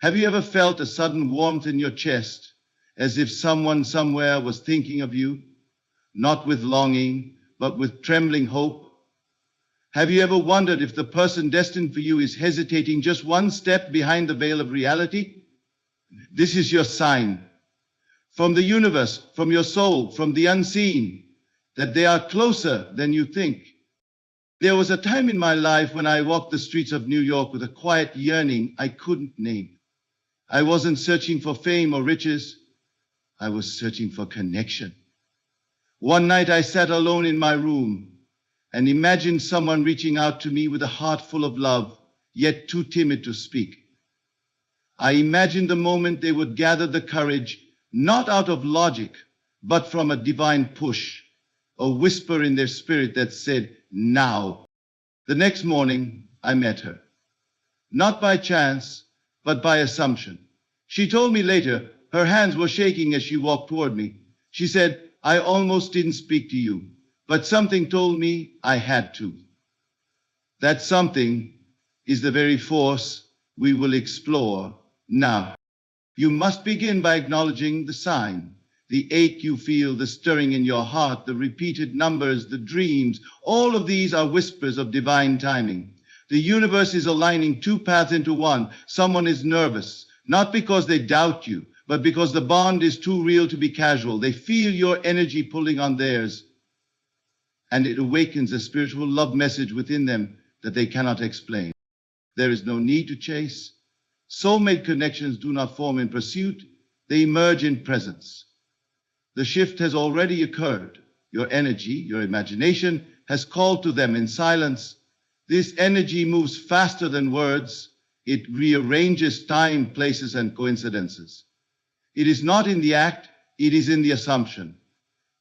Have you ever felt a sudden warmth in your chest, as if someone somewhere was thinking of you, not with longing, but with trembling hope? Have you ever wondered if the person destined for you is hesitating just one step behind the veil of reality? This is your sign from the universe, from your soul, from the unseen, that they are closer than you think. There was a time in my life when I walked the streets of New York with a quiet yearning I couldn't name. I wasn't searching for fame or riches. I was searching for connection. One night I sat alone in my room and imagined someone reaching out to me with a heart full of love, yet too timid to speak. I imagined the moment they would gather the courage, not out of logic, but from a divine push, a whisper in their spirit that said, now. The next morning, I met her. Not by chance, but by assumption. She told me later, her hands were shaking as she walked toward me. She said, I almost didn't speak to you, but something told me I had to. That something is the very force we will explore now. You must begin by acknowledging the sign, the ache you feel, the stirring in your heart, the repeated numbers, the dreams. All of these are whispers of divine timing. The universe is aligning two paths into one. Someone is nervous, not because they doubt you, but because the bond is too real to be casual. They feel your energy pulling on theirs, and it awakens a spiritual love message within them that they cannot explain. There is no need to chase. Soulmate connections do not form in pursuit, they emerge in presence. The shift has already occurred. Your energy, your imagination, has called to them in silence. This energy moves faster than words. It rearranges time, places, and coincidences. It is not in the act, it is in the assumption.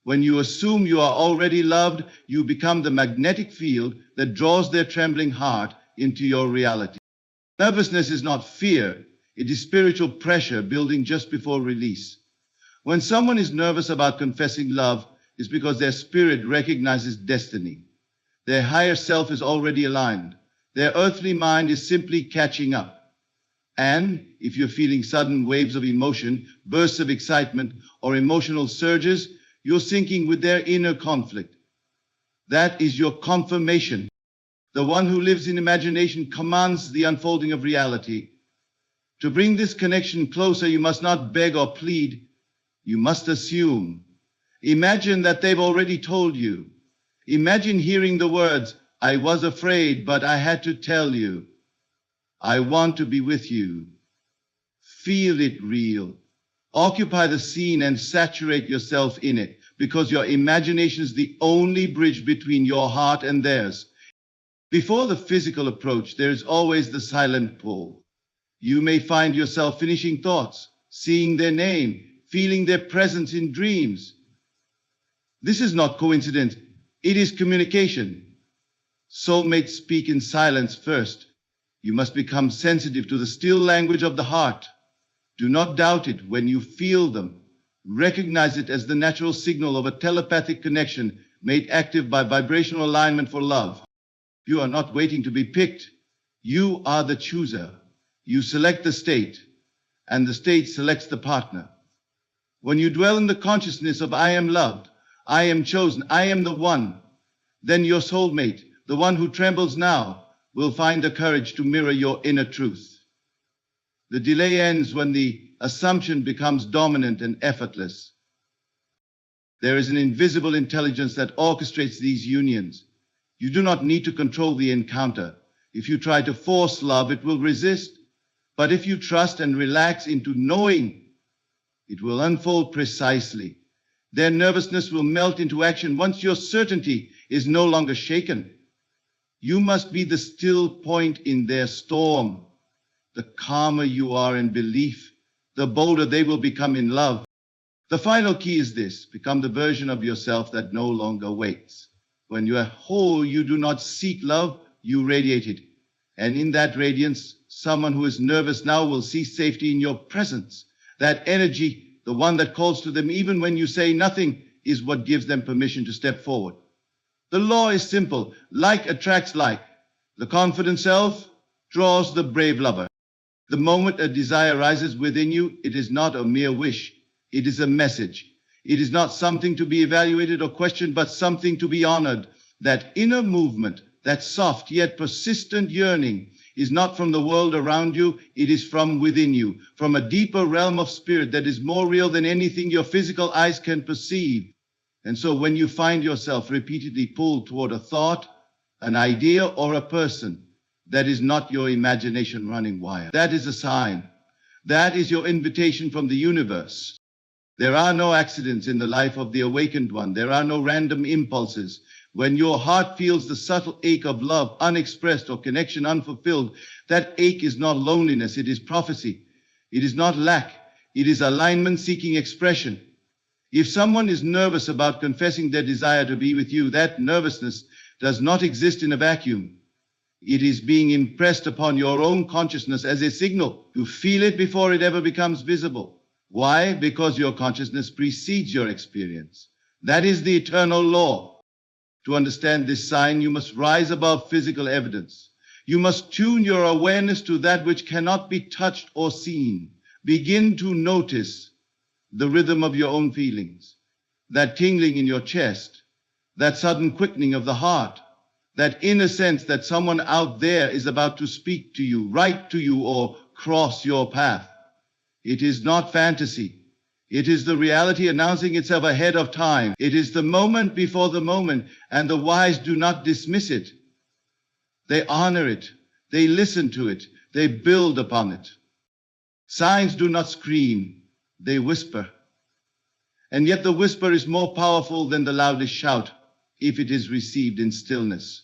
When you assume you are already loved, you become the magnetic field that draws their trembling heart into your reality. Nervousness is not fear, it is spiritual pressure building just before release. When someone is nervous about confessing love, it's because their spirit recognizes destiny. Their higher self is already aligned. Their earthly mind is simply catching up. And if you're feeling sudden waves of emotion, bursts of excitement, or emotional surges, you're syncing with their inner conflict. That is your confirmation. The one who lives in imagination commands the unfolding of reality. To bring this connection closer, you must not beg or plead. You must assume. Imagine that they've already told you. Imagine hearing the words, I was afraid, but I had to tell you. I want to be with you. Feel it real. Occupy the scene and saturate yourself in it, because your imagination is the only bridge between your heart and theirs. Before the physical approach, there is always the silent pull. You may find yourself finishing thoughts, seeing their name, feeling their presence in dreams. This is not coincidence, it is communication. Soulmates speak in silence first. You must become sensitive to the still language of the heart. Do not doubt it when you feel them. Recognize it as the natural signal of a telepathic connection made active by vibrational alignment for love. You are not waiting to be picked. You are the chooser. You select the state, and the state selects the partner. When you dwell in the consciousness of I am loved, I am chosen, I am the one, then your soulmate, the one who trembles now, will find the courage to mirror your inner truth. The delay ends when the assumption becomes dominant and effortless. There is an invisible intelligence that orchestrates these unions. You do not need to control the encounter. If you try to force love, it will resist. But if you trust and relax into knowing, it will unfold precisely. Their nervousness will melt into action once your certainty is no longer shaken. You must be the still point in their storm. The calmer you are in belief, the bolder they will become in love. The final key is this: become the version of yourself that no longer waits. When you are whole, you do not seek love, you radiate it. And in that radiance, someone who is nervous now will see safety in your presence. That energy, the one that calls to them even when you say nothing, is what gives them permission to step forward. The law is simple. Like attracts like. The confident self draws the brave lover. The moment a desire rises within you, it is not a mere wish. It is a message. It is not something to be evaluated or questioned, but something to be honored. That inner movement, that soft yet persistent yearning, is not from the world around you, it is from within you, from a deeper realm of spirit that is more real than anything your physical eyes can perceive. And so when you find yourself repeatedly pulled toward a thought, an idea, or a person, that is not your imagination running wild. That is a sign. That is your invitation from the universe. There are no accidents in the life of the awakened one. There are no random impulses. When your heart feels the subtle ache of love unexpressed or connection unfulfilled, that ache is not loneliness, it is prophecy. It is not lack, it is alignment seeking expression. If someone is nervous about confessing their desire to be with you, that nervousness does not exist in a vacuum. It is being impressed upon your own consciousness as a signal. You feel it before it ever becomes visible. Why? Because your consciousness precedes your experience. That is the eternal law. To understand this sign, you must rise above physical evidence. You must tune your awareness to that which cannot be touched or seen. Begin to notice the rhythm of your own feelings, that tingling in your chest, that sudden quickening of the heart, that inner sense that someone out there is about to speak to you, write to you, or cross your path. It is not fantasy. It is the reality announcing itself ahead of time. It is the moment before the moment, and the wise do not dismiss it. They honor it. They listen to it. They build upon it. Signs do not scream. They whisper. And yet the whisper is more powerful than the loudest shout if it is received in stillness.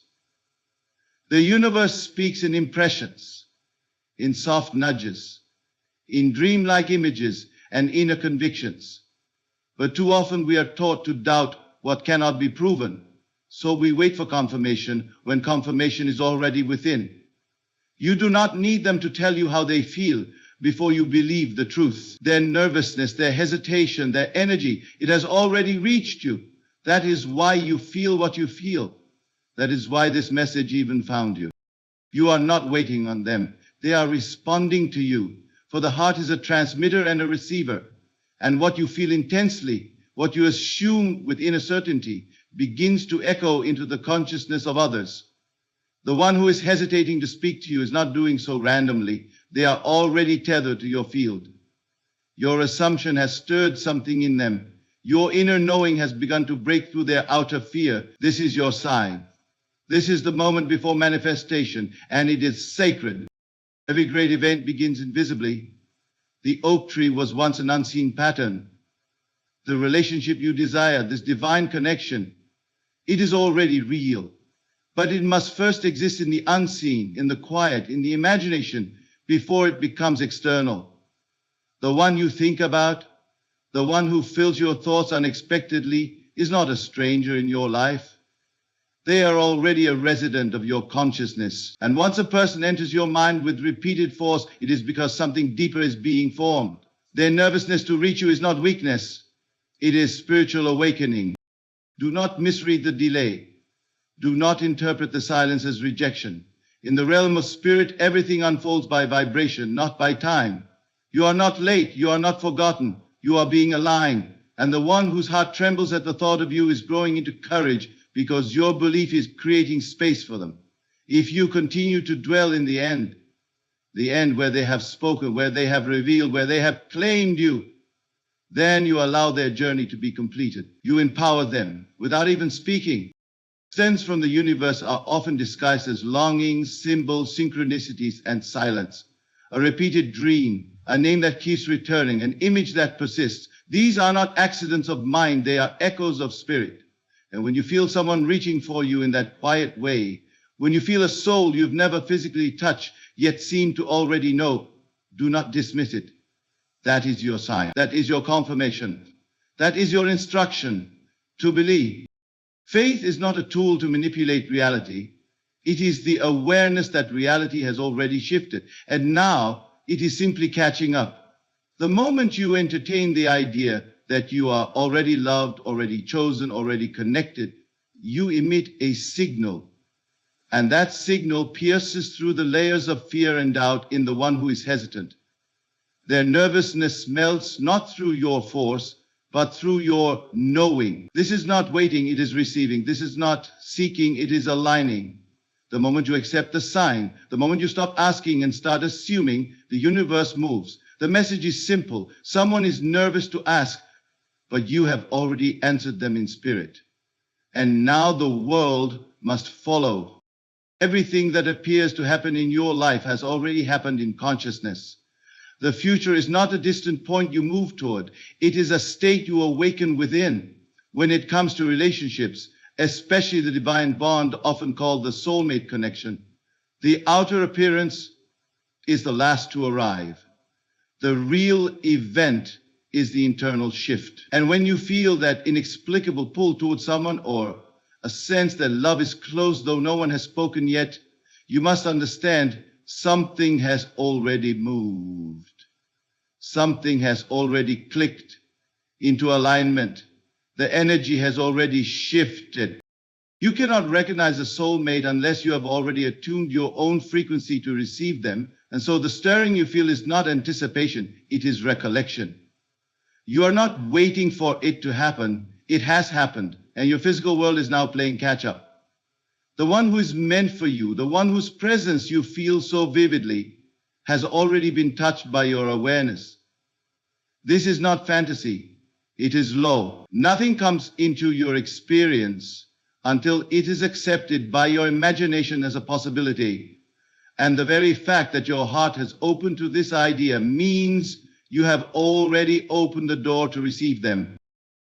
The universe speaks in impressions, in soft nudges, in dreamlike images and inner convictions. But too often we are taught to doubt what cannot be proven. So we wait for confirmation when confirmation is already within. You do not need them to tell you how they feel before you believe the truth. Their nervousness, their hesitation, their energy, it has already reached you. That is why you feel what you feel. That is why this message even found you. You are not waiting on them. They are responding to you. For the heart is a transmitter and a receiver. And what you feel intensely, what you assume with inner certainty, begins to echo into the consciousness of others. The one who is hesitating to speak to you is not doing so randomly. They are already tethered to your field. Your assumption has stirred something in them. Your inner knowing has begun to break through their outer fear. This is your sign. This is the moment before manifestation, and it is sacred. Every great event begins invisibly. The oak tree was once an unseen pattern. The relationship you desire, this divine connection, it is already real. But it must first exist in the unseen, in the quiet, in the imagination, before it becomes external. The one you think about, the one who fills your thoughts unexpectedly, is not a stranger in your life. They are already a resident of your consciousness. And once a person enters your mind with repeated force, it is because something deeper is being formed. Their nervousness to reach you is not weakness. It is spiritual awakening. Do not misread the delay. Do not interpret the silence as rejection. In the realm of spirit, everything unfolds by vibration, not by time. You are not late. You are not forgotten. You are being aligned. And the one whose heart trembles at the thought of you is growing into courage, because your belief is creating space for them. If you continue to dwell in the end where they have spoken, where they have revealed, where they have claimed you, then you allow their journey to be completed. You empower them without even speaking. Sends from the universe are often disguised as longings, symbols, synchronicities, and silence. A repeated dream, a name that keeps returning, an image that persists. These are not accidents of mind, they are echoes of spirit. And when you feel someone reaching for you in that quiet way, when you feel a soul you've never physically touched, yet seem to already know, do not dismiss it. That is your sign. That is your confirmation. That is your instruction to believe. Faith is not a tool to manipulate reality. It is the awareness that reality has already shifted, and now it is simply catching up. The moment you entertain the idea that you are already loved, already chosen, already connected, you emit a signal, And that signal pierces through the layers of fear and doubt in the one who is hesitant. Their nervousness melts not through your force, but through your knowing. This is not waiting, it is receiving. This is not seeking, it is aligning. The moment you accept the sign, the moment you stop asking and start assuming, the universe moves. The message is simple. Someone is nervous to ask, but you have already answered them in spirit. And now the world must follow. Everything that appears to happen in your life has already happened in consciousness. The future is not a distant point you move toward. It is a state you awaken within. When it comes to relationships, especially the divine bond often called the soulmate connection, the outer appearance is the last to arrive. The real event is the internal shift. And when you feel that inexplicable pull towards someone or a sense that love is close though no one has spoken yet, you must understand something has already moved. Something has already clicked into alignment. The energy has already shifted. You cannot recognize a soulmate unless you have already attuned your own frequency to receive them. And so the stirring you feel is not anticipation, it is recollection. You are not waiting for it to happen. It has happened, and your physical world is now playing catch up. The one who is meant for you, the one whose presence you feel so vividly, has already been touched by your awareness. This is not fantasy. It is law. Nothing comes into your experience until it is accepted by your imagination as a possibility. And the very fact that your heart has opened to this idea means you have already opened the door to receive them.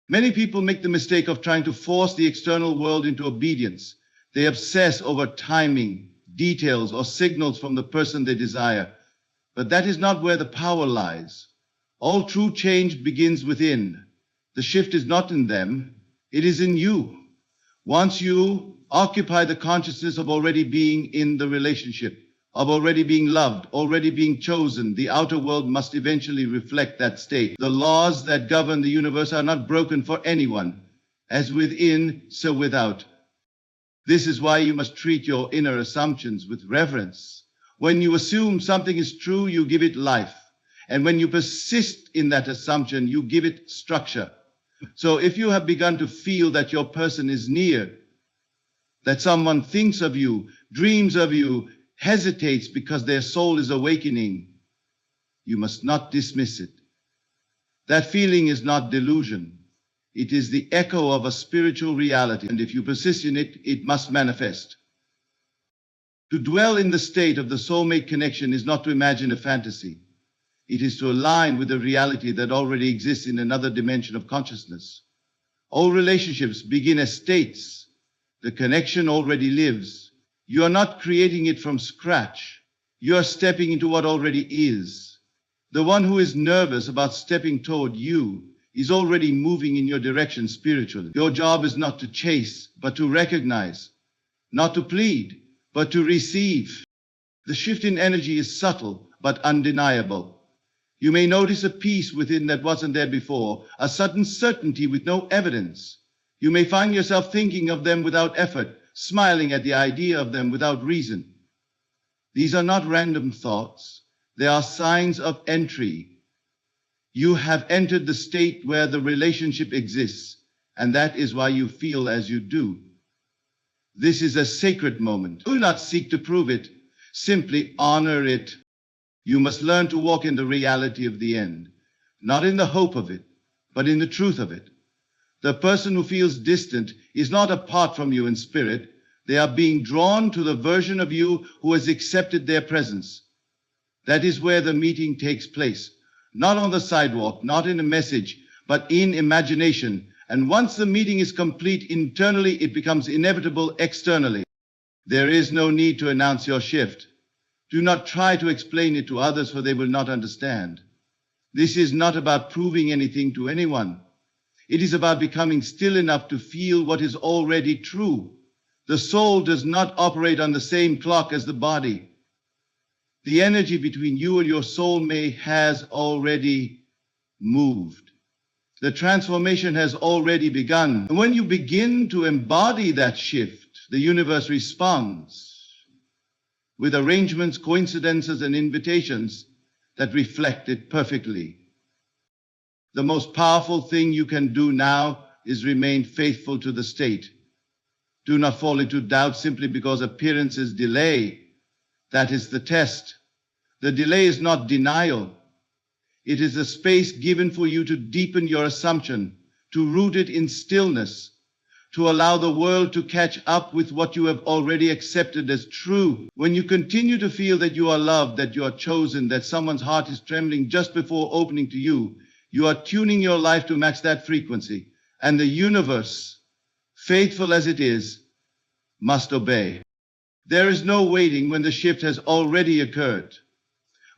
Many people make the mistake of trying to force the external world into obedience. They obsess over timing, details, or signals from the person they desire. But that is not where the power lies. All true change begins within. The shift is not in them, it is in you. Once you occupy the consciousness of already being in the relationship, of already being loved, already being chosen, the outer world must eventually reflect that state. The laws that govern the universe are not broken for anyone. As within, so without. This is why you must treat your inner assumptions with reverence. When you assume something is true, you give it life. And when you persist in that assumption, you give it structure. So if you have begun to feel that your person is near, that someone thinks of you, dreams of you, hesitates because their soul is awakening, you must not dismiss it. That feeling is not delusion. It is the echo of a spiritual reality, and if you persist in it, it must manifest. To dwell in the state of the soulmate connection is not to imagine a fantasy. It is to align with the reality that already exists in another dimension of consciousness. All relationships begin as states. The connection already lives. You are not creating it from scratch. You are stepping into what already is. The one who is nervous about stepping toward you is already moving in your direction spiritually. Your job is not to chase, but to recognize, not to plead, but to receive. The shift in energy is subtle, but undeniable. You may notice a peace within that wasn't there before, a sudden certainty with no evidence. You may find yourself thinking of them without effort, smiling at the idea of them without reason. These are not random thoughts. They are signs of entry. You have entered the state where the relationship exists, and that is why you feel as you do. This is a sacred moment. Do not seek to prove it. Simply honor it. You must learn to walk in the reality of the end, not in the hope of it, but in the truth of it. The person who feels distant is not apart from you in spirit. They are being drawn to the version of you who has accepted their presence. That is where the meeting takes place, not on the sidewalk, not in a message, but in imagination. And once the meeting is complete internally, it becomes inevitable externally. There is no need to announce your shift. Do not try to explain it to others, for they will not understand. This is not about proving anything to anyone. It is about becoming still enough to feel what is already true. The soul does not operate on the same clock as the body. The energy between you and your soulmate has already moved. The transformation has already begun. And when you begin to embody that shift, the universe responds. with arrangements, coincidences, and invitations that reflect it perfectly. The most powerful thing you can do now is remain faithful to the state. Do not fall into doubt simply because appearances delay. That is the test. The delay is not denial. It is a space given for you to deepen your assumption, to root it in stillness, to allow the world to catch up with what you have already accepted as true. When you continue to feel that you are loved, that you are chosen, that someone's heart is trembling just before opening to you, you are tuning your life to match that frequency. And the universe, faithful as it is, must obey. There is no waiting when the shift has already occurred.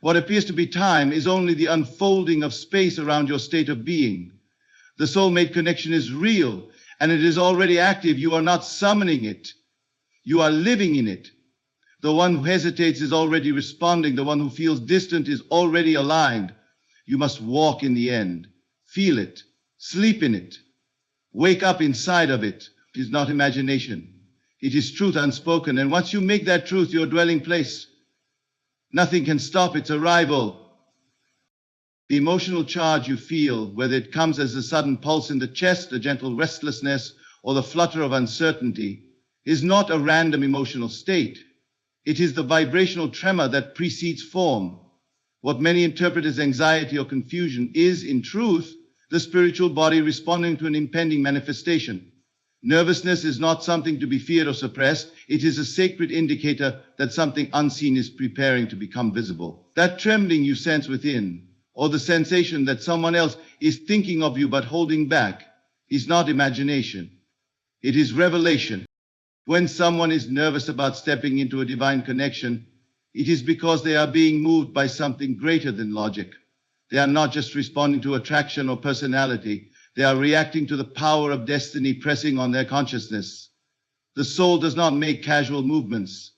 What appears to be time is only the unfolding of space around your state of being. The soulmate connection is real, and it is already active. You are not summoning it. You are living in it. The one who hesitates is already responding. The one who feels distant is already aligned. You must walk in the end. Feel it. Sleep in it. Wake up inside of it. It is not imagination. It is truth unspoken. And once you make that truth your dwelling place, nothing can stop its arrival. The emotional charge you feel, whether it comes as a sudden pulse in the chest, a gentle restlessness, or the flutter of uncertainty, is not a random emotional state. It is the vibrational tremor that precedes form. What many interpret as anxiety or confusion is, in truth, the spiritual body responding to an impending manifestation. Nervousness is not something to be feared or suppressed. It is a sacred indicator that something unseen is preparing to become visible. That trembling you sense within, or the sensation that someone else is thinking of you but holding back, is not imagination. It is revelation. When someone is nervous about stepping into a divine connection, it is because they are being moved by something greater than logic. They are not just responding to attraction or personality. They are reacting to the power of destiny pressing on their consciousness. The soul does not make casual movements.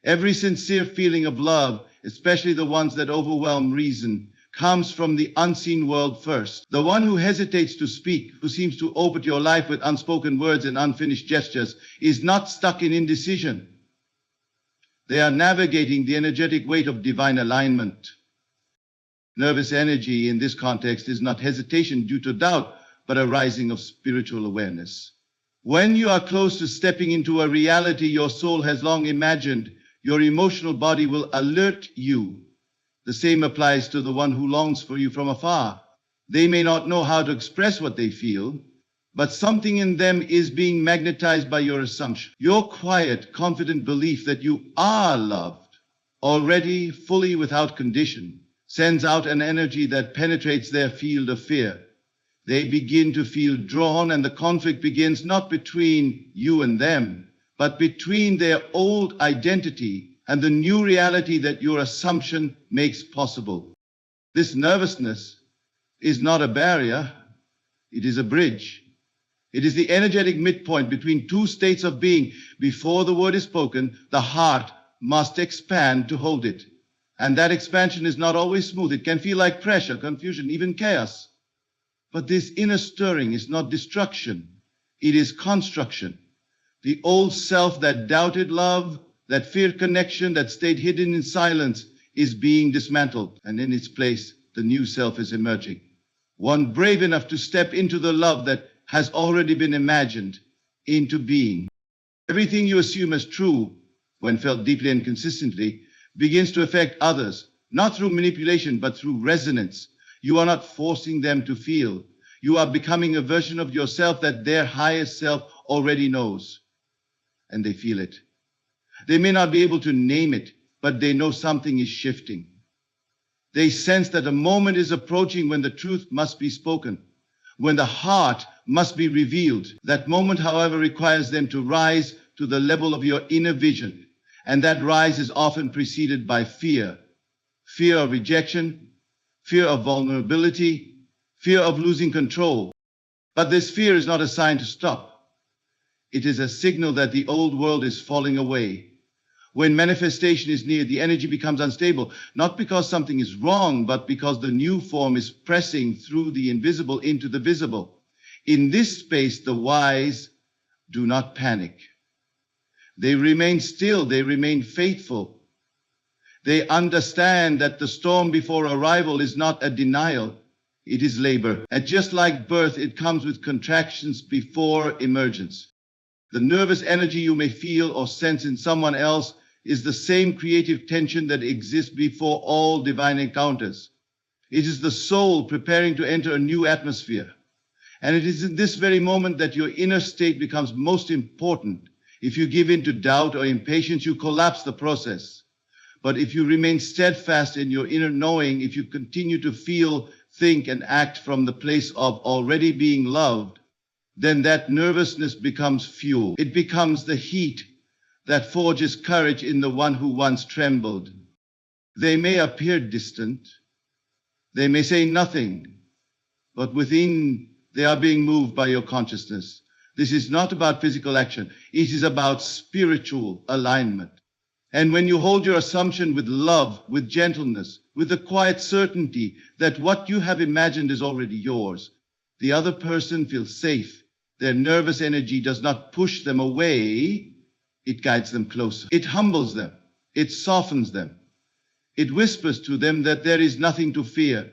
Every sincere feeling of love, especially the ones that overwhelm reason, comes from the unseen world first. The one who hesitates to speak, who seems to open your life with unspoken words and unfinished gestures, is not stuck in indecision. They are navigating the energetic weight of divine alignment. Nervous energy in this context is not hesitation due to doubt, but a rising of spiritual awareness. When you are close to stepping into a reality your soul has long imagined, your emotional body will alert you. The same applies to the one who longs for you from afar. They may not know how to express what they feel, but something in them is being magnetized by your assumption. Your quiet, confident belief that you are loved, already fully without condition, sends out an energy that penetrates their field of fear. They begin to feel drawn, and the conflict begins not between you and them, but between their old identity and the new reality that your assumption makes possible. This nervousness is not a barrier, it is a bridge. It is the energetic midpoint between two states of being. Before the word is spoken, the heart must expand to hold it. And that expansion is not always smooth. It can feel like pressure, confusion, even chaos. But this inner stirring is not destruction. It is construction. The old self that doubted love, that feared connection, that stayed hidden in silence, is being dismantled. And in its place, the new self is emerging. One brave enough to step into the love that has already been imagined into being. Everything you assume as true, when felt deeply and consistently, begins to affect others, not through manipulation, but through resonance. You are not forcing them to feel. You are becoming a version of yourself that their highest self already knows. And they feel it. They may not be able to name it, but they know something is shifting. They sense that a moment is approaching when the truth must be spoken, when the heart must be revealed. That moment, however, requires them to rise to the level of your inner vision. And that rise is often preceded by fear. Fear of rejection, fear of vulnerability, fear of losing control. But this fear is not a sign to stop. It is a signal that the old world is falling away. When manifestation is near, the energy becomes unstable, not because something is wrong, but because the new form is pressing through the invisible into the visible. In this space, the wise do not panic. They remain still, they remain faithful, They understand that the storm before arrival is not a denial, it is labor. And just like birth, it comes with contractions before emergence. The nervous energy you may feel or sense in someone else is the same creative tension that exists before all divine encounters. It is the soul preparing to enter a new atmosphere. And it is in this very moment that your inner state becomes most important. If you give in to doubt or impatience, you collapse the process. But if you remain steadfast in your inner knowing, if you continue to feel, think, and act from the place of already being loved, then that nervousness becomes fuel. It becomes the heat that forges courage in the one who once trembled. They may appear distant, they may say nothing, but within they are being moved by your consciousness. This is not about physical action, it is about spiritual alignment. And when you hold your assumption with love, with gentleness, with the quiet certainty that what you have imagined is already yours, the other person feels safe. Their nervous energy does not push them away, it guides them closer. It humbles them, it softens them. It whispers to them that there is nothing to fear,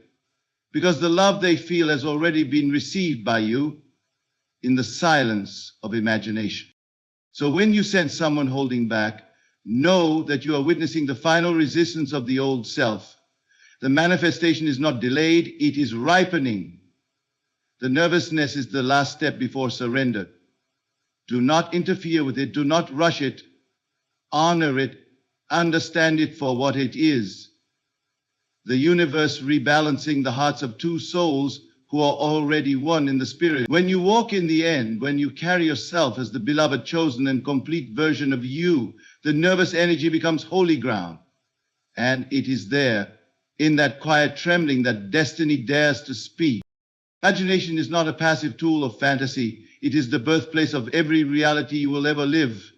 because the love they feel has already been received by you in the silence of imagination. So when you sense someone holding back, know that you are witnessing the final resistance of the old self. The manifestation is not delayed, it is ripening. The nervousness is the last step before surrender. Do not interfere with it, do not rush it, honor it, understand it for what it is. The universe rebalancing the hearts of two souls who are already one in the spirit. When you walk in the end, when you carry yourself as the beloved, chosen, and complete version of you, the nervous energy becomes holy ground. And it is there, in that quiet trembling, that destiny dares to speak. Imagination is not a passive tool of fantasy. It is the birthplace of every reality you will ever live.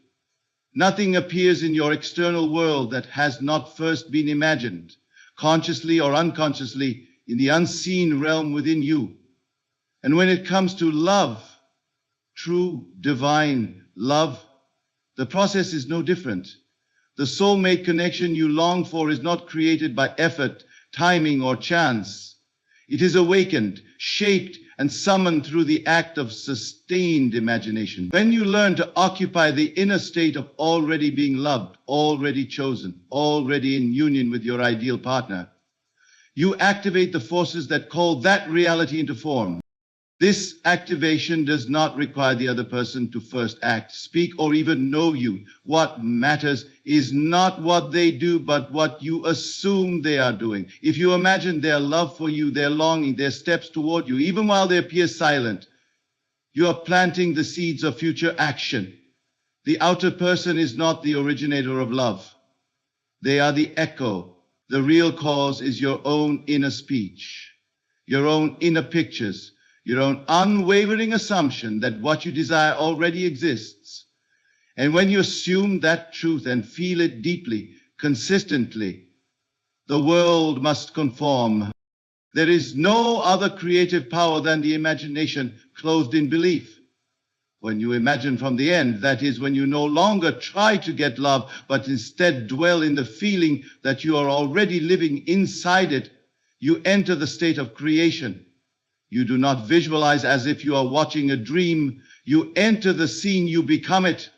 Nothing appears in your external world that has not first been imagined, consciously or unconsciously, in the unseen realm within you. And when it comes to love, true, divine love, the process is no different. The soulmate connection you long for is not created by effort, timing, or chance. It is awakened, shaped, and summoned through the act of sustained imagination. When you learn to occupy the inner state of already being loved, already chosen, already in union with your ideal partner, you activate the forces that call that reality into form. This activation does not require the other person to first act, speak, or even know you. What matters is not what they do, but what you assume they are doing. If you imagine their love for you, their longing, their steps toward you, even while they appear silent, you are planting the seeds of future action. The outer person is not the originator of love. They are the echo. The real cause is your own inner speech, your own inner pictures, your own unwavering assumption that what you desire already exists. And when you assume that truth and feel it deeply, consistently, the world must conform. There is no other creative power than the imagination clothed in belief. When you imagine from the end, that is, when you no longer try to get love, but instead dwell in the feeling that you are already living inside it, you enter the state of creation. You do not visualize as if you are watching a dream. You enter the scene, you become it.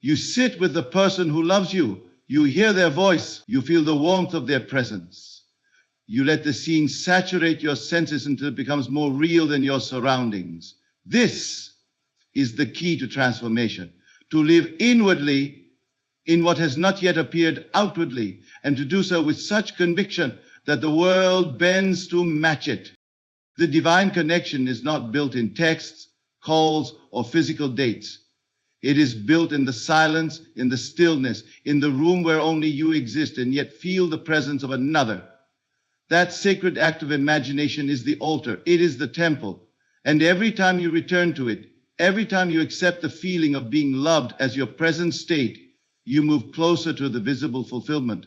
You sit with the person who loves you. You hear their voice. You feel the warmth of their presence. You let the scene saturate your senses until it becomes more real than your surroundings. This is the key to transformation, to live inwardly in what has not yet appeared outwardly, and to do so with such conviction that the world bends to match it. The divine connection is not built in texts, calls, or physical dates. It is built in the silence, in the stillness, in the room where only you exist and yet feel the presence of another. That sacred act of imagination is the altar. It is the temple. And every time you return to it, every time you accept the feeling of being loved as your present state, you move closer to the visible fulfillment.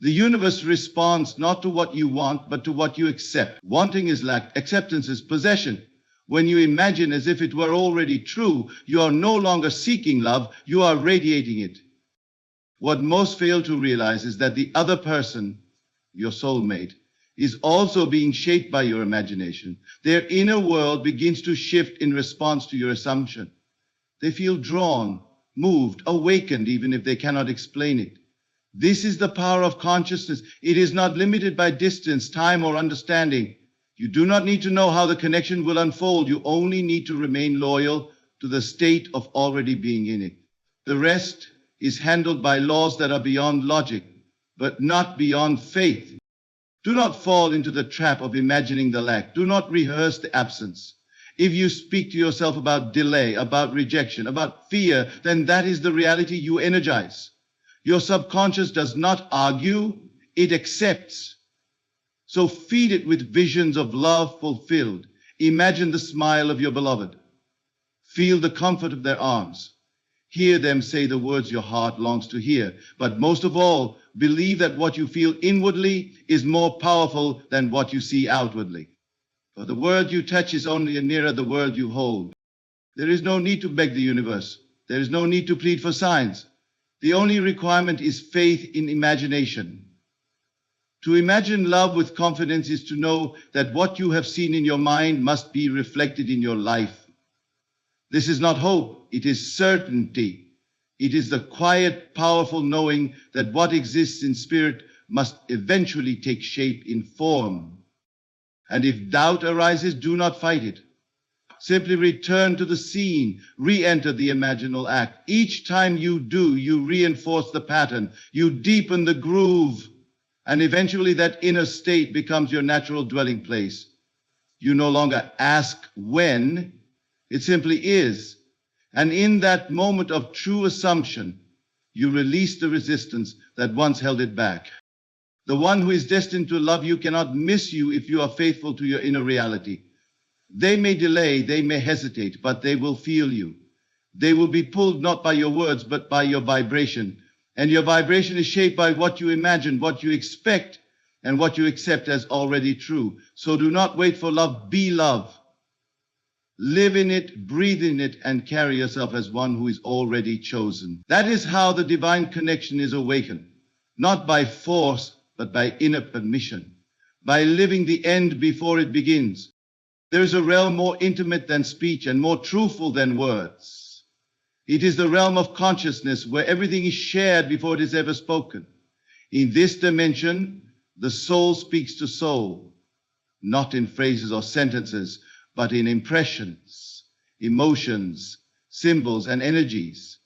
The universe responds not to what you want, but to what you accept. Wanting is lack, acceptance is possession. When you imagine as if it were already true, you are no longer seeking love, you are radiating it. What most fail to realize is that the other person, your soulmate, is also being shaped by your imagination. Their inner world begins to shift in response to your assumption. They feel drawn, moved, awakened, even if they cannot explain it. This is the power of consciousness. It is not limited by distance, time, or understanding. You do not need to know how the connection will unfold. You only need to remain loyal to the state of already being in it. The rest is handled by laws that are beyond logic, but not beyond faith. Do not fall into the trap of imagining the lack. Do not rehearse the absence. If you speak to yourself about delay, about rejection, about fear, then that is the reality you energize. Your subconscious does not argue, it accepts. So feed it with visions of love fulfilled. Imagine the smile of your beloved. Feel the comfort of their arms. Hear them say the words your heart longs to hear. But most of all, believe that what you feel inwardly is more powerful than what you see outwardly. For the world you touch is only nearer the world you hold. There is no need to beg the universe. There is no need to plead for signs. The only requirement is faith in imagination. To imagine love with confidence is to know that what you have seen in your mind must be reflected in your life. This is not hope, it is certainty. It is the quiet, powerful knowing that what exists in spirit must eventually take shape in form. And if doubt arises, do not fight it. Simply return to the scene, re-enter the imaginal act. Each time you do, you reinforce the pattern, you deepen the groove, and eventually that inner state becomes your natural dwelling place. You no longer ask when, it simply is. And in that moment of true assumption, you release the resistance that once held it back. The one who is destined to love you cannot miss you if you are faithful to your inner reality. They may delay, they may hesitate, but they will feel you. They will be pulled not by your words, but by your vibration. And your vibration is shaped by what you imagine, what you expect, and what you accept as already true. So do not wait for love, be love. Live in it, breathe in it, and carry yourself as one who is already chosen. That is how the divine connection is awakened, not by force, but by inner permission, by living the end before it begins. There is a realm more intimate than speech and more truthful than words. It is the realm of consciousness where everything is shared before it is ever spoken. In this dimension, the soul speaks to soul, not in phrases or sentences, but in impressions, emotions, symbols, and energies.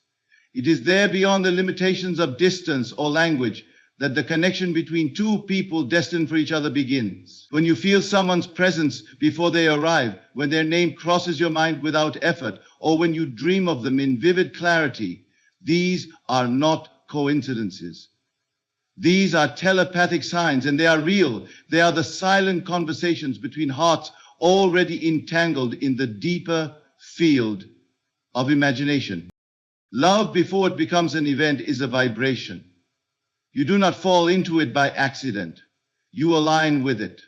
It is there beyond the limitations of distance or language that the connection between two people destined for each other begins. When you feel someone's presence before they arrive, when their name crosses your mind without effort, or when you dream of them in vivid clarity, these are not coincidences. These are telepathic signs, and they are real. They are the silent conversations between hearts already entangled in the deeper field of imagination. Love, before it becomes an event, is a vibration. You do not fall into it by accident. You align with it.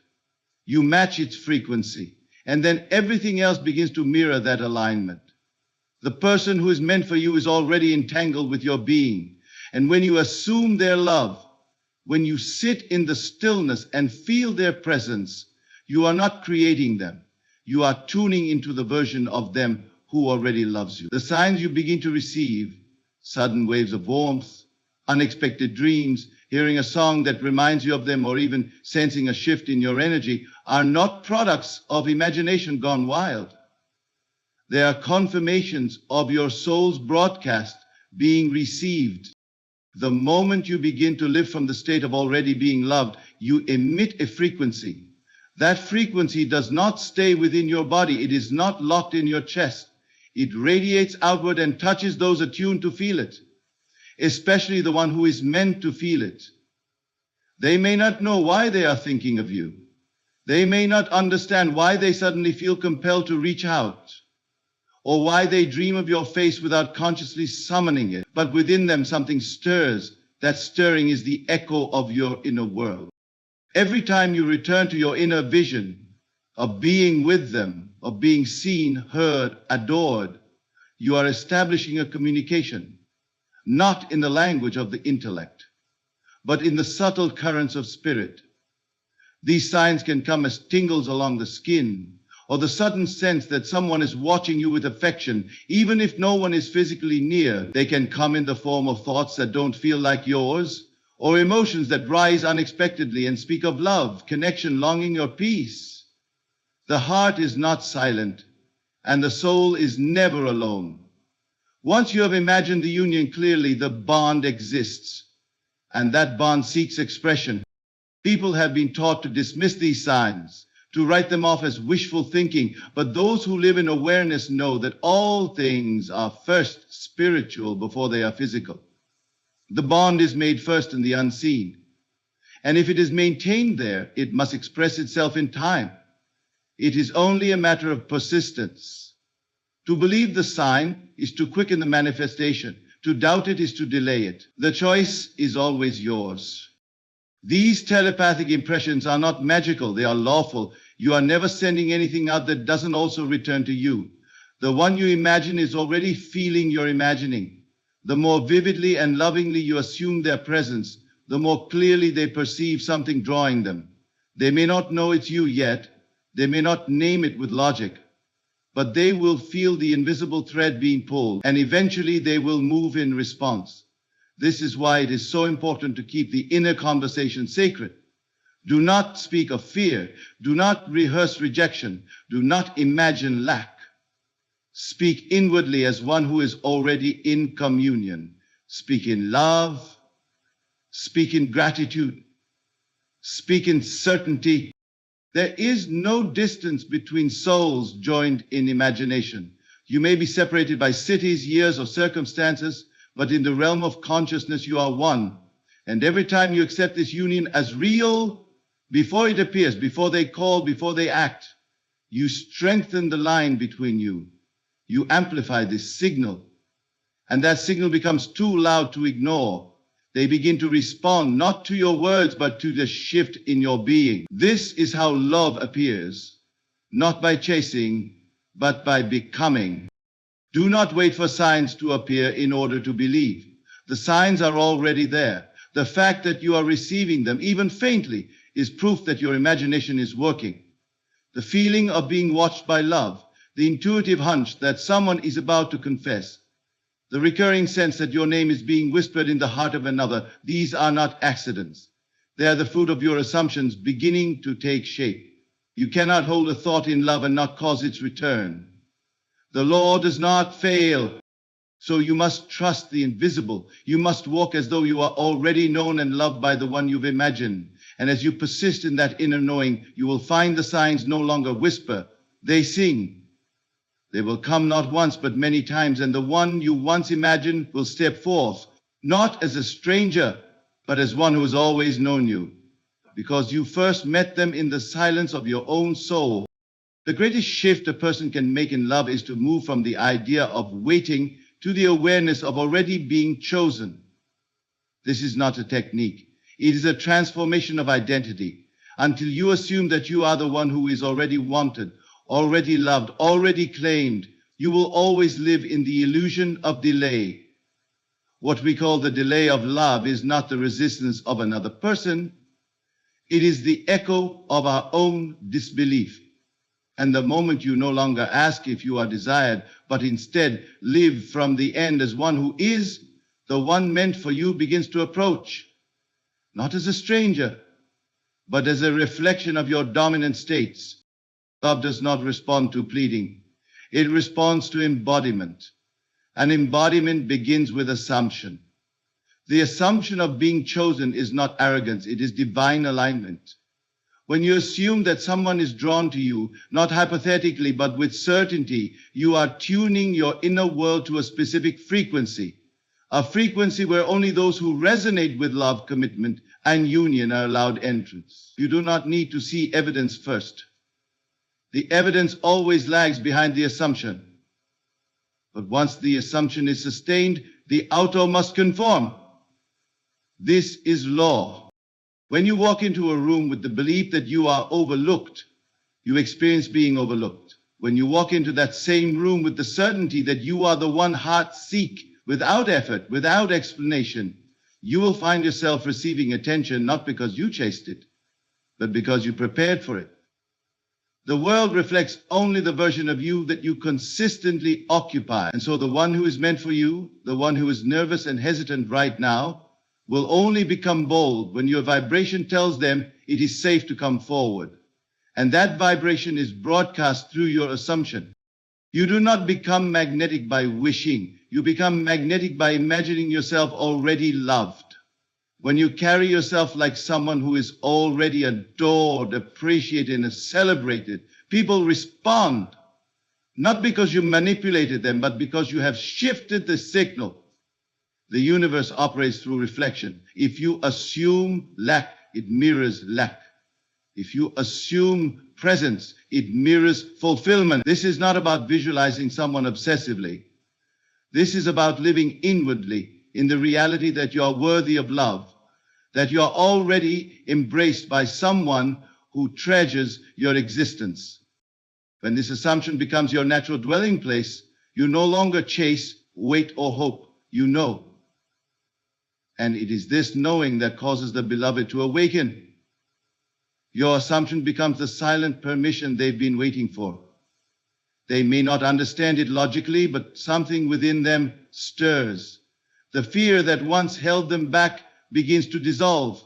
You match its frequency, and then everything else begins to mirror that alignment. The person who is meant for you is already entangled with your being, and when you assume their love, when you sit in the stillness and feel their presence, you are not creating them. You are tuning into the version of them who already loves you. The signs you begin to receive, sudden waves of warmth, unexpected dreams, hearing a song that reminds you of them, or even sensing a shift in your energy, are not products of imagination gone wild. They are confirmations of your soul's broadcast being received. The moment you begin to live from the state of already being loved, you emit a frequency. That frequency does not stay within your body. It is not locked in your chest. It radiates outward and touches those attuned to feel it, especially the one who is meant to feel it. They may not know why they are thinking of you. They may not understand why they suddenly feel compelled to reach out, or why they dream of your face without consciously summoning it. But within them something stirs. That stirring is the echo of your inner world. Every time you return to your inner vision of being with them, of being seen, heard, adored, you are establishing a communication. not in the language of the intellect, but in the subtle currents of spirit. These signs can come as tingles along the skin, or the sudden sense that someone is watching you with affection, even if no one is physically near. They can come in the form of thoughts that don't feel like yours, or emotions that rise unexpectedly and speak of love, connection, longing, or peace. The heart is not silent, and the soul is never alone. Once you have imagined the union clearly, the bond exists, and that bond seeks expression. People have been taught to dismiss these signs, to write them off as wishful thinking, but those who live in awareness know that all things are first spiritual before they are physical. The bond is made first in the unseen, and if it is maintained there, it must express itself in time. It is only a matter of persistence. To believe the sign is to quicken the manifestation. To doubt it is to delay it. The choice is always yours. These telepathic impressions are not magical, they are lawful. You are never sending anything out that doesn't also return to you. The one you imagine is already feeling your imagining. The more vividly and lovingly you assume their presence, the more clearly they perceive something drawing them. They may not know it's you yet, they may not name it with logic, but they will feel the invisible thread being pulled, and eventually they will move in response. This is why it is so important to keep the inner conversation sacred. Do not speak of fear. Do not rehearse rejection. Do not imagine lack. Speak inwardly as one who is already in communion. Speak in love. Speak in gratitude. Speak in certainty. There is no distance between souls joined in imagination. You may be separated by cities, years, or circumstances, but in the realm of consciousness you are one. And every time you accept this union as real, before it appears, before they call, before they act, you strengthen the line between you. You amplify this signal, and that signal becomes too loud to ignore. They begin to respond not to your words, but to the shift in your being. This is how love appears, not by chasing, but by becoming. Do not wait for signs to appear in order to believe. The signs are already there. The fact that you are receiving them, even faintly, is proof that your imagination is working. The feeling of being watched by love, the intuitive hunch that someone is about to confess, the recurring sense that your name is being whispered in the heart of another, these are not accidents. They are the fruit of your assumptions beginning to take shape. You cannot hold a thought in love and not cause its return. The law does not fail, so you must trust the invisible. You must walk as though you are already known and loved by the one you've imagined. And as you persist in that inner knowing, you will find the signs no longer whisper, they sing. They will come not once but many times, and the one you once imagined will step forth, not as a stranger, but as one who has always known you, because you first met them in the silence of your own soul. The greatest shift a person can make in love is to move from the idea of waiting to the awareness of already being chosen. This is not a technique. It is a transformation of identity. Until you assume that you are the one who is already wanted, already loved, already claimed, you will always live in the illusion of delay. What we call the delay of love is not the resistance of another person. It is the echo of our own disbelief. And the moment you no longer ask if you are desired, but instead live from the end as one who is, the one meant for you begins to approach, not as a stranger, but as a reflection of your dominant states. Love does not respond to pleading. It responds to embodiment. And embodiment begins with assumption. The assumption of being chosen is not arrogance, it is divine alignment. When you assume that someone is drawn to you, not hypothetically, but with certainty, you are tuning your inner world to a specific frequency, a frequency where only those who resonate with love, commitment, and union are allowed entrance. You do not need to see evidence first. The evidence always lags behind the assumption. But once the assumption is sustained, the outer must conform. This is law. When you walk into a room with the belief that you are overlooked, you experience being overlooked. When you walk into that same room with the certainty that you are the one hearts seek without effort, without explanation, you will find yourself receiving attention not because you chased it, but because you prepared for it. The world reflects only the version of you that you consistently occupy. And so the one who is meant for you, the one who is nervous and hesitant right now, will only become bold when your vibration tells them it is safe to come forward. And that vibration is broadcast through your assumption. You do not become magnetic by wishing. You become magnetic by imagining yourself already loved. When you carry yourself like someone who is already adored, appreciated, and celebrated, people respond. Not because you manipulated them, but because you have shifted the signal. The universe operates through reflection. If you assume lack, it mirrors lack. If you assume presence, it mirrors fulfillment. This is not about visualizing someone obsessively. This is about living inwardly in the reality that you are worthy of love, that you are already embraced by someone who treasures your existence. When this assumption becomes your natural dwelling place, you no longer chase, wait, or hope. You know. And it is this knowing that causes the beloved to awaken. Your assumption becomes the silent permission they've been waiting for. They may not understand it logically, but something within them stirs. The fear that once held them back begins to dissolve.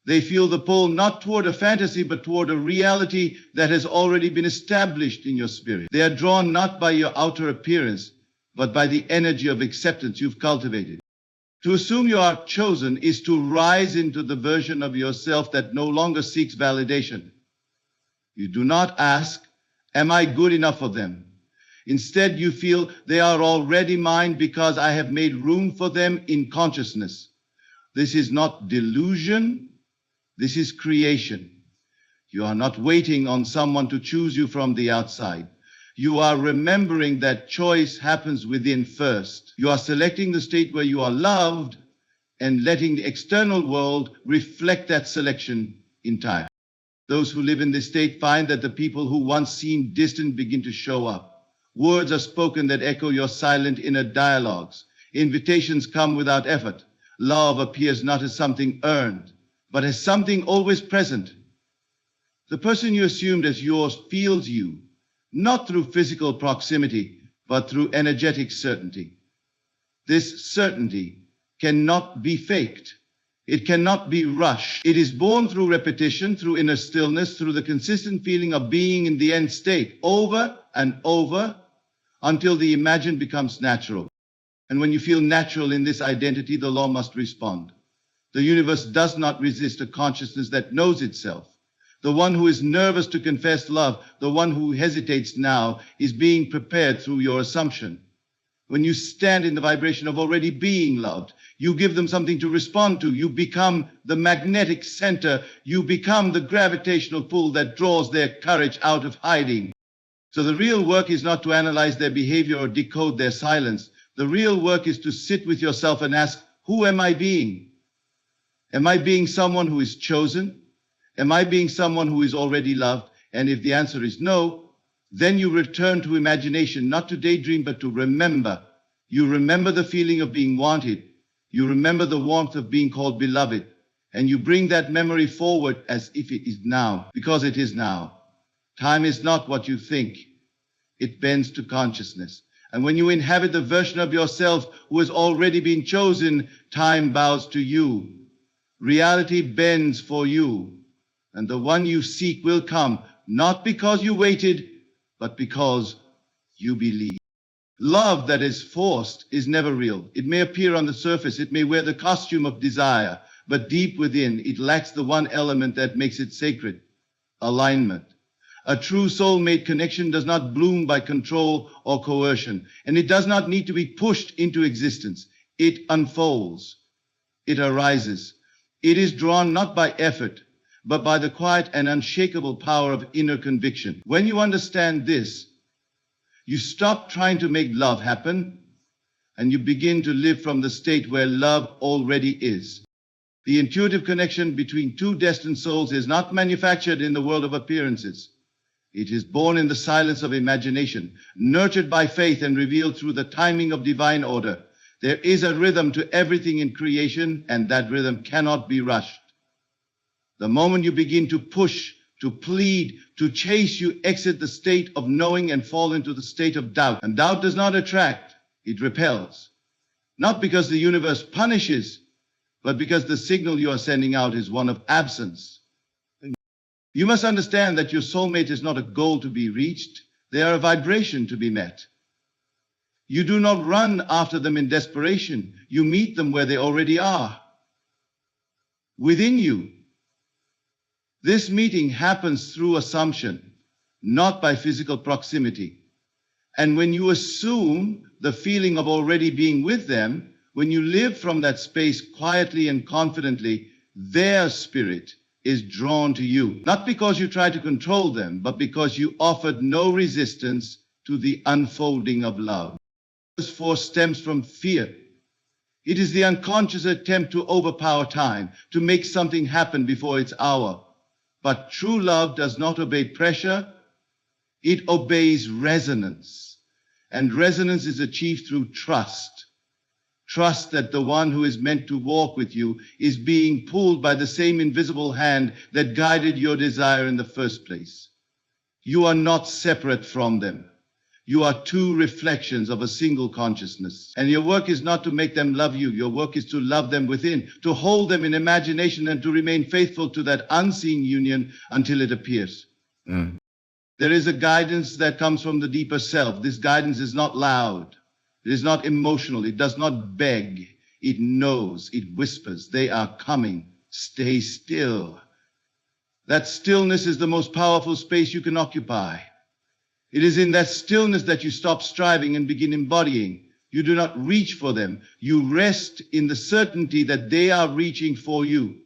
They feel the pull not toward a fantasy, but toward a reality that has already been established in your spirit. They are drawn not by your outer appearance, but by the energy of acceptance you've cultivated. To assume you are chosen is to rise into the version of yourself that no longer seeks validation. You do not ask, am I good enough for them? Instead, you feel they are already mine because I have made room for them in consciousness. This is not delusion, this is creation. You are not waiting on someone to choose you from the outside. You are remembering that choice happens within first. You are selecting the state where you are loved and letting the external world reflect that selection in time. Those who live in this state find that the people who once seemed distant begin to show up. Words are spoken that echo your silent inner dialogues. Invitations come without effort. Love appears not as something earned, but as something always present. The person you assumed as yours feels you, not through physical proximity, but through energetic certainty. This certainty cannot be faked. It cannot be rushed. It is born through repetition, through inner stillness, through the consistent feeling of being in the end state, over and over, until the imagined becomes natural. And when you feel natural in this identity, the law must respond. The universe does not resist a consciousness that knows itself. The one who is nervous to confess love, the one who hesitates now, is being prepared through your assumption. When you stand in the vibration of already being loved, you give them something to respond to. You become the magnetic center. You become the gravitational pull that draws their courage out of hiding. So the real work is not to analyze their behavior or decode their silence. The real work is to sit with yourself and ask, who am I being? Am I being someone who is chosen? Am I being someone who is already loved? And if the answer is no, then you return to imagination, not to daydream, but to remember. You remember the feeling of being wanted. You remember the warmth of being called beloved. And you bring that memory forward as if it is now, because it is now. Time is not what you think. It bends to consciousness. And when you inhabit the version of yourself who has already been chosen, time bows to you. Reality bends for you. And the one you seek will come, not because you waited, but because you believe. Love that is forced is never real. It may appear on the surface, it may wear the costume of desire, but deep within, it lacks the one element that makes it sacred: alignment. A true soulmate connection does not bloom by control or coercion, and it does not need to be pushed into existence. It unfolds. It arises. It is drawn not by effort, but by the quiet and unshakable power of inner conviction. When you understand this, you stop trying to make love happen, and you begin to live from the state where love already is. The intuitive connection between two destined souls is not manufactured in the world of appearances. It is born in the silence of imagination, nurtured by faith and revealed through the timing of divine order. There is a rhythm to everything in creation, and that rhythm cannot be rushed. The moment you begin to push, to plead, to chase, you exit the state of knowing and fall into the state of doubt. And doubt does not attract, it repels. Not because the universe punishes, but because the signal you are sending out is one of absence. You must understand that your soulmate is not a goal to be reached. They are a vibration to be met. You do not run after them in desperation. You meet them where they already are, within you. This meeting happens through assumption, not by physical proximity. And when you assume the feeling of already being with them, when you live from that space quietly and confidently, their spirit is drawn to you. Not because you try to control them, but because you offered no resistance to the unfolding of love. This force stems from fear. It is the unconscious attempt to overpower time, to make something happen before its hour. But true love does not obey pressure. It obeys resonance. And resonance is achieved through trust. Trust that the one who is meant to walk with you is being pulled by the same invisible hand that guided your desire in the first place. You are not separate from them. You are two reflections of a single consciousness. And your work is not to make them love you. Your work is to love them within, to hold them in imagination and to remain faithful to that unseen union until it appears. There is a guidance that comes from the deeper self. This guidance is not loud. It is not emotional. It does not beg. It knows. It whispers. They are coming. Stay still. That stillness is the most powerful space you can occupy. It is in that stillness that you stop striving and begin embodying. You do not reach for them. You rest in the certainty that they are reaching for you.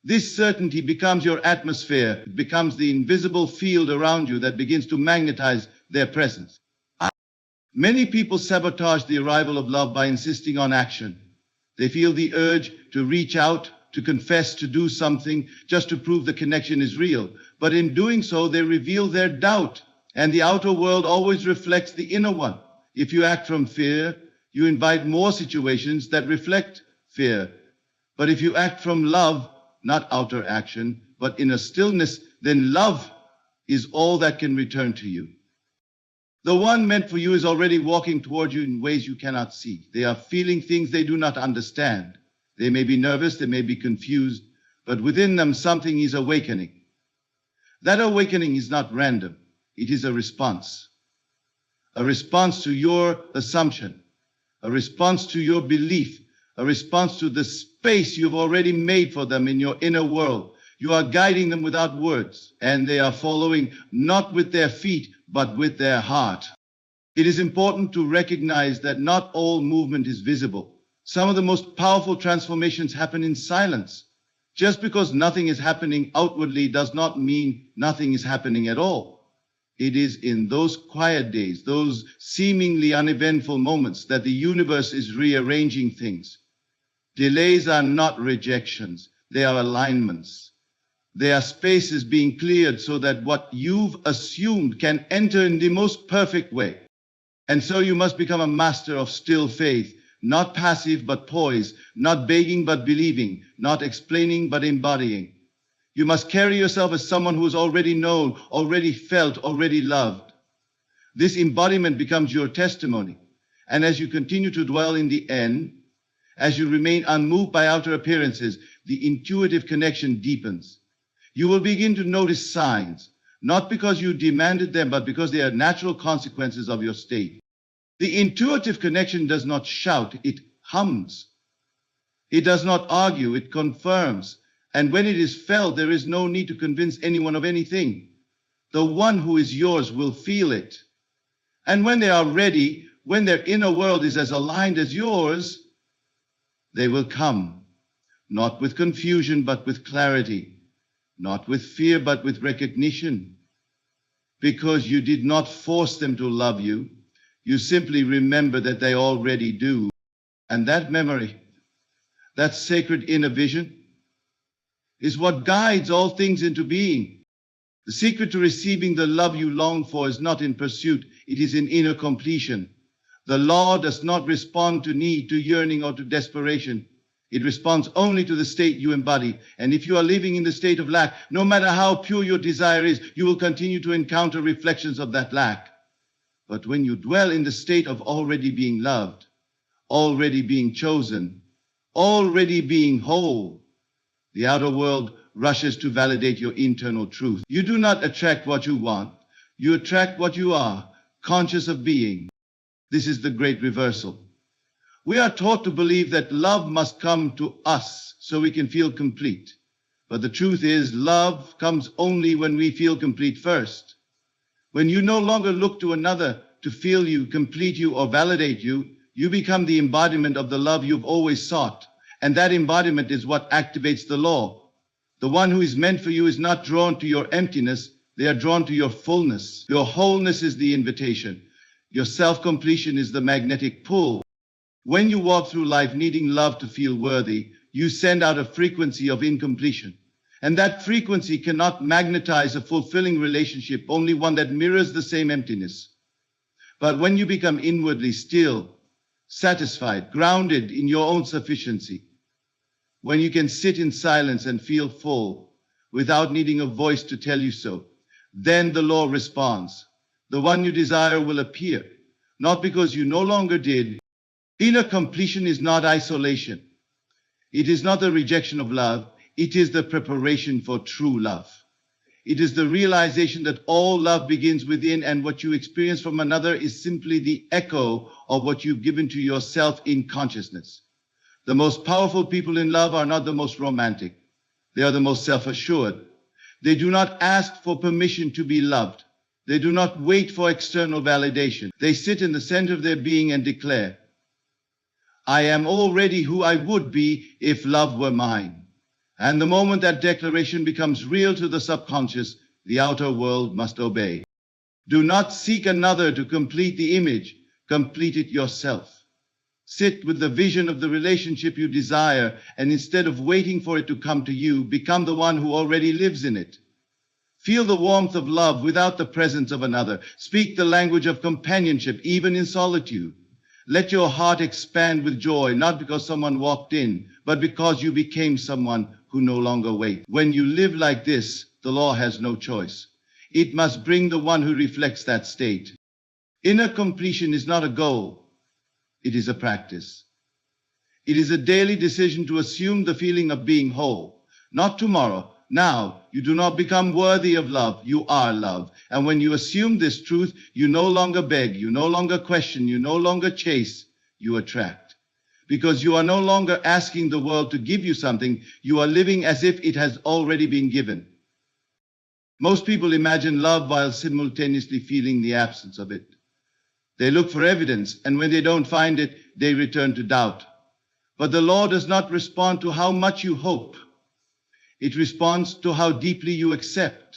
This certainty becomes your atmosphere. It becomes the invisible field around you that begins to magnetize their presence. Many people sabotage the arrival of love by insisting on action. They feel the urge to reach out, to confess, to do something, just to prove the connection is real. But in doing so, they reveal their doubt. And the outer world always reflects the inner one. If you act from fear, you invite more situations that reflect fear. But if you act from love, not outer action, but inner stillness, then love is all that can return to you. The one meant for you is already walking toward you in ways you cannot see. They are feeling things they do not understand. They may be nervous, they may be confused, but within them something is awakening. That awakening is not random. It is a response to your assumption, a response to your belief, a response to the space you've already made for them in your inner world. You are guiding them without words, and they are following not with their feet, but with their heart. It is important to recognize that not all movement is visible. Some of the most powerful transformations happen in silence. Just because nothing is happening outwardly does not mean nothing is happening at all. It is in those quiet days, those seemingly uneventful moments, that the universe is rearranging things. Delays are not rejections, they are alignments. They are spaces being cleared so that what you've assumed can enter in the most perfect way. And so you must become a master of still faith, not passive but poised, not begging but believing, not explaining but embodying. You must carry yourself as someone who is already known, already felt, already loved. This embodiment becomes your testimony. And as you continue to dwell in the end, as you remain unmoved by outer appearances, the intuitive connection deepens. You will begin to notice signs, not because you demanded them, but because they are natural consequences of your state. The intuitive connection does not shout, it hums. It does not argue, it confirms. And when it is felt, there is no need to convince anyone of anything. The one who is yours will feel it. And when they are ready, when their inner world is as aligned as yours, they will come, not with confusion, but with clarity, not with fear, but with recognition. Because you did not force them to love you, you simply remember that they already do. And that memory, that sacred inner vision, is what guides all things into being. The secret to receiving the love you long for is not in pursuit, it is in inner completion. The law does not respond to need, to yearning, or to desperation. It responds only to the state you embody. And if you are living in the state of lack, no matter how pure your desire is, you will continue to encounter reflections of that lack. But when you dwell in the state of already being loved, already being chosen, already being whole, the outer world rushes to validate your internal truth. You do not attract what you want. You attract what you are, conscious of being. This is the great reversal. We are taught to believe that love must come to us so we can feel complete. But the truth is, love comes only when we feel complete first. When you no longer look to another to feel you, complete you, or validate you, you become the embodiment of the love you've always sought. And that embodiment is what activates the law. The one who is meant for you is not drawn to your emptiness. They are drawn to your fullness. Your wholeness is the invitation. Your self-completion is the magnetic pull. When you walk through life needing love to feel worthy, you send out a frequency of incompletion. And that frequency cannot magnetize a fulfilling relationship, only one that mirrors the same emptiness. But when you become inwardly still, satisfied, grounded in your own sufficiency, when you can sit in silence and feel full without needing a voice to tell you so, then the law responds. The one you desire will appear, not because you no longer did. Inner completion is not isolation. It is not the rejection of love. It is the preparation for true love. It is the realization that all love begins within, and what you experience from another is simply the echo of what you've given to yourself in consciousness. The most powerful people in love are not the most romantic. They are the most self-assured. They do not ask for permission to be loved. They do not wait for external validation. They sit in the center of their being and declare, I am already who I would be if love were mine. And the moment that declaration becomes real to the subconscious, the outer world must obey. Do not seek another to complete the image. Complete it yourself. Sit with the vision of the relationship you desire, and instead of waiting for it to come to you, become the one who already lives in it. Feel the warmth of love without the presence of another. Speak the language of companionship, even in solitude. Let your heart expand with joy, not because someone walked in, but because you became someone who no longer waits. When you live like this, the law has no choice. It must bring the one who reflects that state. Inner completion is not a goal. It is a practice. It is a daily decision to assume the feeling of being whole. Not tomorrow. Now, you do not become worthy of love. You are love. And when you assume this truth, you no longer beg, you no longer question, you no longer chase, you attract. Because you are no longer asking the world to give you something, you are living as if it has already been given. Most people imagine love while simultaneously feeling the absence of it. They look for evidence, and when they don't find it, they return to doubt. But the law does not respond to how much you hope. It responds to how deeply you accept.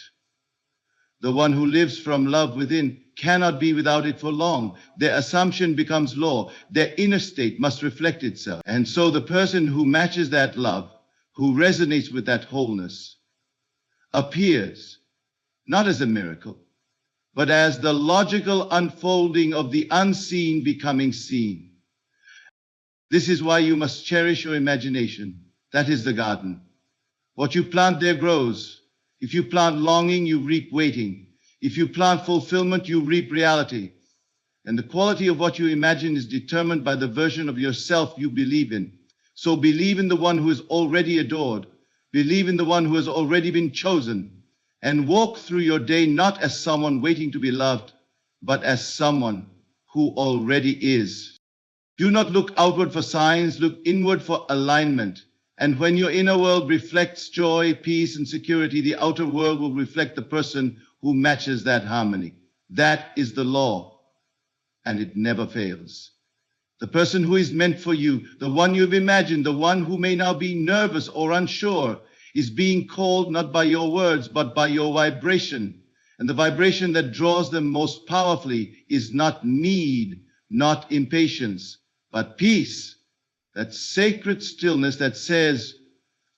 The one who lives from love within cannot be without it for long. Their assumption becomes law. Their inner state must reflect itself. And so the person who matches that love, who resonates with that wholeness, appears not as a miracle, but as the logical unfolding of the unseen becoming seen. This is why you must cherish your imagination. That is the garden. What you plant there grows. If you plant longing, you reap waiting. If you plant fulfillment, you reap reality. And the quality of what you imagine is determined by the version of yourself you believe in. So believe in the one who is already adored. Believe in the one who has already been chosen. And walk through your day not as someone waiting to be loved, but as someone who already is. Do not look outward for signs, look inward for alignment. And when your inner world reflects joy, peace, and security, the outer world will reflect the person who matches that harmony. That is the law, and it never fails. The person who is meant for you, the one you've imagined, the one who may now be nervous or unsure, is being called not by your words, but by your vibration. And the vibration that draws them most powerfully is not need, not impatience, but peace. That sacred stillness that says,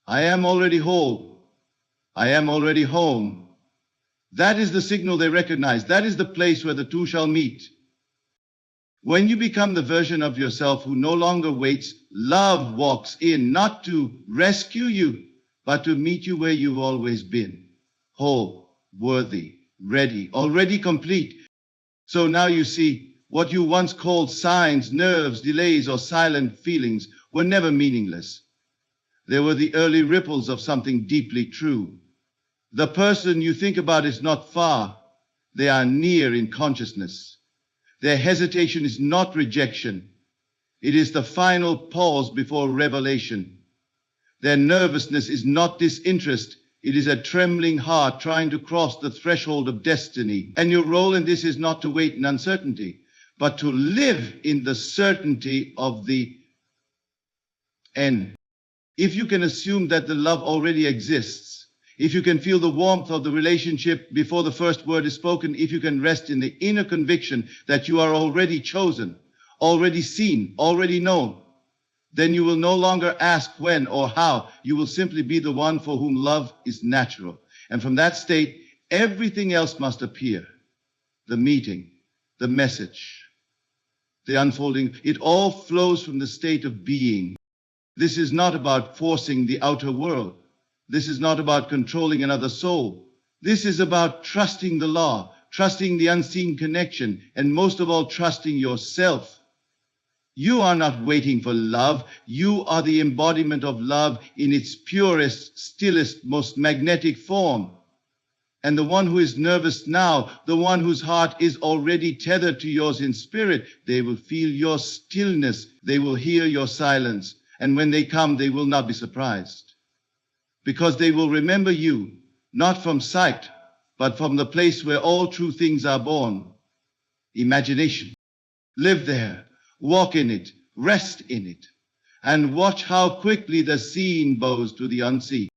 I am already whole. I am already home. That is the signal they recognize. That is the place where the two shall meet. When you become the version of yourself who no longer waits, love walks in, not to rescue you, but to meet you where you've always been. Whole, worthy, ready, already complete. So now you see, what you once called signs, nerves, delays, or silent feelings were never meaningless. They were the early ripples of something deeply true. The person you think about is not far. They are near in consciousness. Their hesitation is not rejection. It is the final pause before revelation. Their nervousness is not disinterest. It is a trembling heart trying to cross the threshold of destiny. And your role in this is not to wait in uncertainty, but to live in the certainty of the end. If you can assume that the love already exists, if you can feel the warmth of the relationship before the first word is spoken, if you can rest in the inner conviction that you are already chosen, already seen, already known, then you will no longer ask when or how. You will simply be the one for whom love is natural. And from that state, everything else must appear. The meeting, the message, the unfolding, it all flows from the state of being. This is not about forcing the outer world. This is not about controlling another soul. This is about trusting the law, trusting the unseen connection, and most of all, trusting yourself. You are not waiting for love. You are the embodiment of love in its purest, stillest, most magnetic form. And the one who is nervous now, the one whose heart is already tethered to yours in spirit, they will feel your stillness. They will hear your silence. And when they come, they will not be surprised, because they will remember you, not from sight, but from the place where all true things are born. Imagination. Live there, walk in it, rest in it, and watch how quickly the seen bows to the unseen.